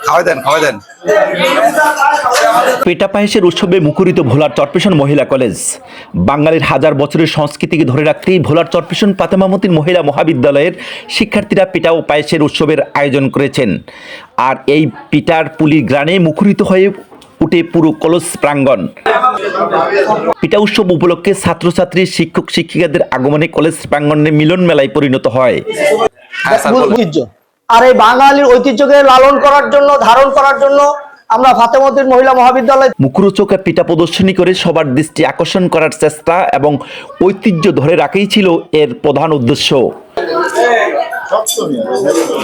খাওয়াই দেন। পেটা পায়েসের উৎসবে মুখরিত ভোলার চরপেশন মহিলা কলেজ। বাঙালির হাজার বছরের সংস্কৃতিকে ধরে রাখতেই ভোলার চরপেশন ফাতেমা মতিন মহিলা মহাবিদ্যালয়ের শিক্ষার্থীরা পিঠা ও পায়েসের উৎসবের আয়োজন করেছেন। আর এই পিঠার পুলির গ্রানে মুখরিত হয়ে উঠে পুরো কলেজ প্রাঙ্গণ। পিঠা উৎসব উপলক্ষে ছাত্রছাত্রী, শিক্ষক শিক্ষিকাদের আগমনে কলেজ প্রাঙ্গণে মিলন মেলায় পরিণত হয়। আর এই বাঙালির ঐতিহ্যকে লালন করার জন্য, ধারণ করার জন্য আমরা ফাতেমা মতিন মহিলা মহাবিদ্যালয় মুখরোচক পিঠা প্রদর্শনী করে সবার দৃষ্টি আকর্ষণ করার চেষ্টা এবং ঐতিহ্য ধরে রাখাই ছিল এর প্রধান উদ্দেশ্য।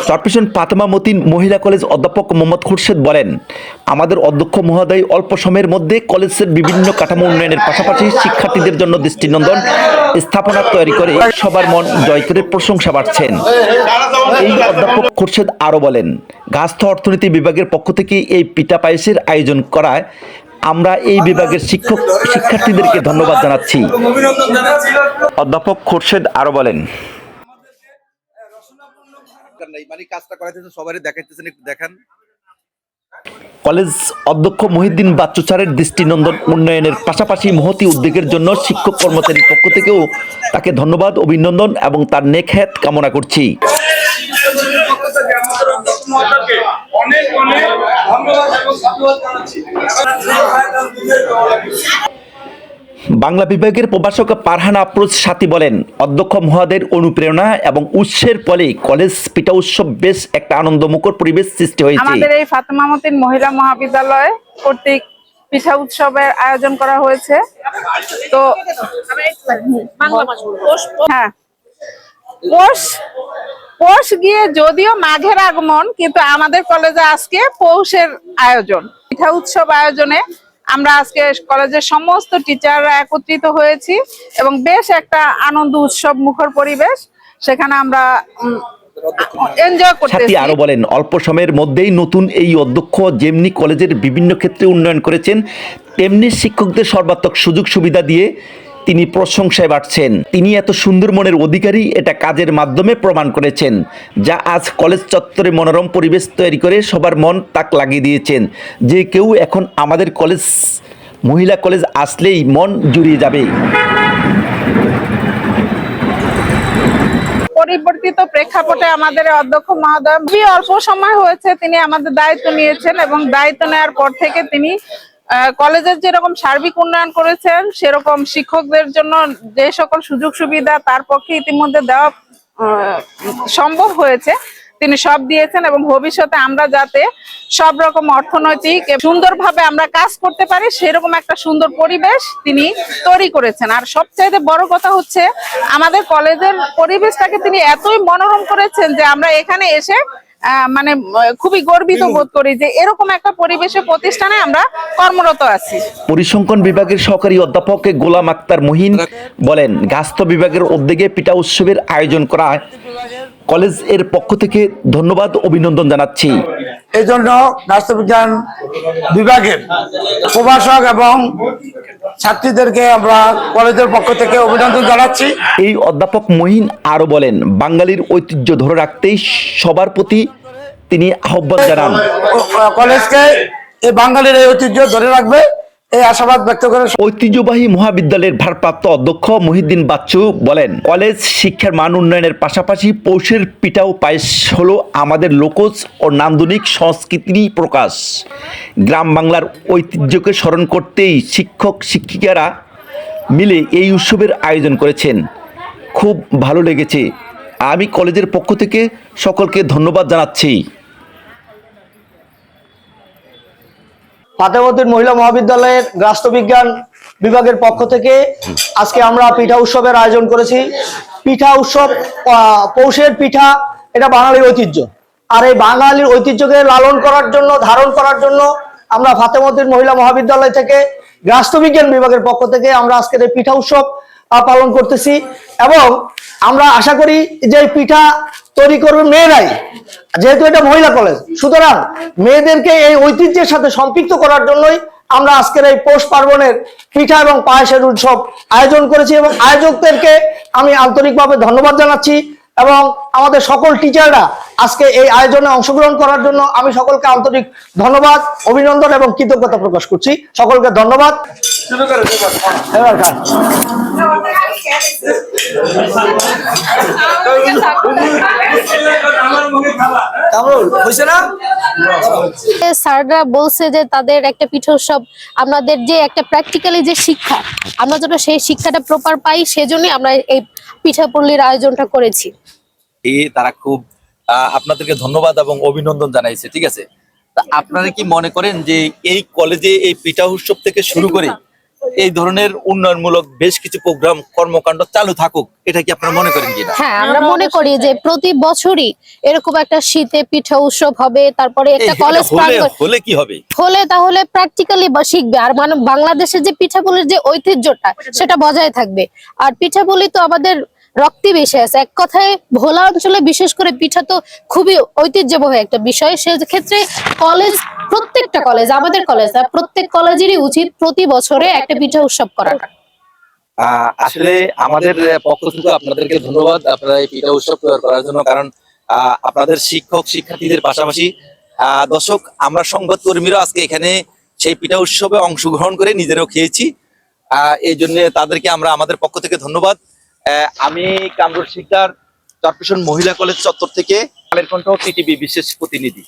চরপেশন ফাতেমা মতিন মহিলা কলেজ অধ্যাপক মোহাম্মদ খুরশেদ বলেন, আমাদের অধ্যক্ষ মহোদয় অল্প সময়ের মধ্যে কলেজের বিভিন্ন কাঠামো উন্নয়নের পাশাপাশি শিক্ষার্থীদের জন্য দৃষ্টিনন্দন স্থাপনা তৈরি করে সবার মন জয় করে প্রশংসা পাচ্ছেন। এই অধ্যাপক খুরশেদ আরও বলেন, গাস্থ অর্থনীতি বিভাগের পক্ষ থেকে এই পিঠা পায়েসের আয়োজন করায় আমরা এই বিভাগের শিক্ষার্থীদেরকে ধন্যবাদ জানাচ্ছি। অধ্যাপক খুরশেদ আরও বলেন, কলেজ অধ্যক্ষ মহিউদ্দিন বাচ্চু স্যারের দৃষ্টিনন্দন উন্নয়নের পাশাপাশি মহতি উদ্যোগের জন্য শিক্ষক কর্মচারীর পক্ষ থেকেও তাকে ধন্যবাদ, অভিনন্দন এবং তার নেক হায়াত কামনা করছি। বাংলা বিভাগের প্রভাষক পারহানা আফরোজ সাথী বলেন, অধ্যক্ষ মহোদয়ের অনুপ্রেরণা এবং উৎসের ফলে কলেজ পিঠা উৎসব বেশ একটা আনন্দমুখর পরিবেশ সৃষ্টি হয়েছে। আমাদের এই ফাতেমা মতিন মহিলা মহাবিদ্যালয় কর্তৃক পিঠা উৎসবের আয়োজন করা হয়েছে। তো হ্যাঁ, পৌষ গিয়ে যদিও মাঘের আগমন, কিন্তু আমাদের কলেজে আজকে পৌষের আয়োজন। পিঠা উৎসব আয়োজনে আমরা আজকে কলেজের সমস্ত টিচাররা একত্রিত হয়েছি এবং বেশ একটা আনন্দ উৎসব মুখর পরিবেশ সেখানে আমরা এনজয় করতেছি। আরো বলেন, অল্প সময়ের মধ্যেই নতুন এই অধ্যক্ষ যেমনি কলেজের বিভিন্ন ক্ষেত্রে উন্নয়ন করেছেন, তেমনি শিক্ষকদের সর্বাত্মক সুযোগ সুবিধা দিয়ে তিনি প্রশংসায় বাড়ছেন। তিনি এত সুন্দর মনের অধিকারী এটা কাজের মাধ্যমে প্রমাণ করেছেন, যা আজ কলেজ চত্বরে মনোরম পরিবেশ তৈরি করে সবার মন তাক লাগিয়ে দিয়েছেন। যে কেউ এখন আমাদের কলেজ মহিলা কলেজ আসলেই মন জুড়িয়ে যাবে। পরিবর্তিত প্রেক্ষাপটে আমাদের অধ্যক্ষ মহোদয় খুবই অল্প সময় হয়েছে তিনি আমাদের দায়িত্ব নিয়েছেন এবং দায়িত্ব নেওয়ার পর থেকে তিনি কলেজের যেরকম সার্বিক উন্নয়ন করেছেন, সেরকম শিক্ষকদের জন্য যে সকল সুযোগ সুবিধা তার পক্ষে ইতিমধ্যে দেওয়া সম্ভব হয়েছে তিনি সব দিয়েছেন এবং ভবিষ্যতে আমরা যাতে সব রকম অর্থনৈতিক সুন্দরভাবে আমরা কাজ করতে পারি সেরকম একটা সুন্দর পরিবেশ তিনি তৈরি করেছেন। আর সবচাইতে বড় কথা হচ্ছে আমাদের কলেজের পরিবেশটাকে তিনি এতই মনোরম করেছেন যে আমরা এখানে এসে মানে খুবই গর্বিত বোধ করি যে এরকম একটা পরিবেশে প্রতিষ্ঠানে আমরা কর্মরত আছি। পরিসংখ্যান বিভাগের সহকারী অধ্যাপক গোলাম আক্তার মহিন বলেন, গাস্থ বিভাগের উদ্যোগে পিঠা উৎসবের আয়োজন করা কলেজ এর পক্ষ থেকে ধন্যবাদ, অভিনন্দন জানাচ্ছি। এই জন্য রাষ্ট্রবিজ্ঞান বিভাগের প্রভাষক এবং ছাত্রীদেরকে আমরা কলেজের পক্ষ থেকে অভিনন্দন জানাচ্ছি। এই অধ্যাপক মহিন আরো বলেন, বাঙালির ঐতিহ্য ধরে রাখতেই সবার প্রতি তিনি আহ্বান জানান। কলেজকে এই বাঙালির এই ঐতিহ্য ধরে রাখবে এই আশাবাদ ব্যক্ত করে ঐতিহ্যবাহী মহাবিদ্যালয়ের ভারপ্রাপ্ত অধ্যক্ষ মহিউদ্দিন বাচ্চু বলেন, কলেজ শিক্ষার মান উন্নয়নের পাশাপাশি পৌষের পিঠা ও পায়েস হলো আমাদের লোকজ ও নান্দনিক সংস্কৃতিরই প্রকাশ। গ্রাম বাংলার ঐতিহ্যকে স্মরণ করতেই শিক্ষক শিক্ষিকারা মিলে এই উৎসবের আয়োজন করেছেন। খুব ভালো লেগেছে। আমি কলেজের পক্ষ থেকে সকলকে ধন্যবাদ জানাচ্ছি। ফাতেমা মতিন মহিলা মহাবিদ্যালয়ের রাষ্ট্রবিজ্ঞান বিভাগের পক্ষ থেকে আজকে আমরা পিঠা উৎসবের আয়োজন করেছি। পিঠা উৎসব, পৌষের পিঠা, এটা বাঙালির ঐতিহ্য। আর এই বাঙালির ঐতিহ্যকে লালন করার জন্য, ধারণ করার জন্য আমরা ফাতেমা মতিন মহিলা মহাবিদ্যালয় থেকে রাষ্ট্রবিজ্ঞান বিভাগের পক্ষ থেকে আমরা আজকের এই পিঠা উৎসব পালন করতেছি এবং আমরা আশা করি যে পিঠা তৈরি করবে মেয়েরাই, যেহেতু এটা মহিলা কলেজ, সুতরাং মেয়েদেরকে এই ঐতিহ্যের সাথে সম্পৃক্ত করার জন্যই আমরা আজকের এই পৌষ পার্বণের পিঠা এবং পায়েসের উৎসব আয়োজন করেছি এবং আয়োজকদেরকে আমি আন্তরিকভাবে ধন্যবাদ জানাচ্ছি এবং আমাদের সকল টিচাররা আজকে এই আয়োজনে অংশগ্রহণ করার জন্য আমি সকলকে আন্তরিক ধন্যবাদ, অভিনন্দন এবং কৃতজ্ঞতা প্রকাশ করছি। সকলকে ধন্যবাদ। এবার খান। স্যাররা বলছে যে তাদের একটা পিঠা উৎসব, আমাদের যে একটা প্র্যাকটিক্যালি যে শিক্ষা, আমরা যেন সেই শিক্ষাটা প্রপার পাই, সেজন্যই আমরা এই পিঠাপুলির আয়োজনটা করেছি। তারা খুব আপনাদেরকে ধন্যবাদ এবং অভিনন্দন জানাইছে, ঠিক আছে। তা আপনারা কি মনে করেন যে এই কলেজে এই পিঠা উৎসব থেকে শুরু করে এই ধরনের উন্নয়নমূলক বেশ কিছু প্রোগ্রাম কর্মকাণ্ড চালু থাকুক, এটা কি আপনারা মনে করেন কিনা? হ্যাঁ, আমরা মনে করি যে প্রতি বছরই এরকম একটা শীতে পিঠা উৎসব হবে, তারপরে একটা কলেজ হলে কি হবে, হলে তাহলে প্র্যাকটিক্যালি শিখবে, আর মানে বাংলাদেশের যে পিঠাপুলির যে ঐতিহ্যটা সেটা বজায় থাকবে। আর পিঠাপুলি তো আমাদের রক্তে বেশি আছে, এক কথায় ভোলা অঞ্চলে বিশেষ করে পিঠা তো খুবই ঐতিহ্যবহ একটা বিষয়। সেক্ষেত্রে কলেজ, প্রত্যেকটা কলেজ, আমাদের কলেজ না, প্রত্যেক কলেজেরই উচিত প্রতি বছরে একটা পিঠা উৎসব করাটা। আসলে আমাদের পক্ষ থেকে আপনাদেরকে ধন্যবাদ আপনারা এই পিঠা উৎসব করার জন্য, কারণ আপনাদের শিক্ষক শিক্ষার্থীদের পাশাপাশি দর্শক আমরা সংবাদ কর্মীরা আজকে এখানে সেই পিঠা উৎসবে অংশগ্রহণ করে নিজেরাও খেয়েছি। এই জন্য তাদেরকে আমরা আমাদের পক্ষ থেকে ধন্যবাদ। আমি কামরুল শিকদার, চরপেশন মহিলা কলেজ চত্বর থেকে কালের কণ্ঠ টিটিভি বিশেষ প্রতিনিধি।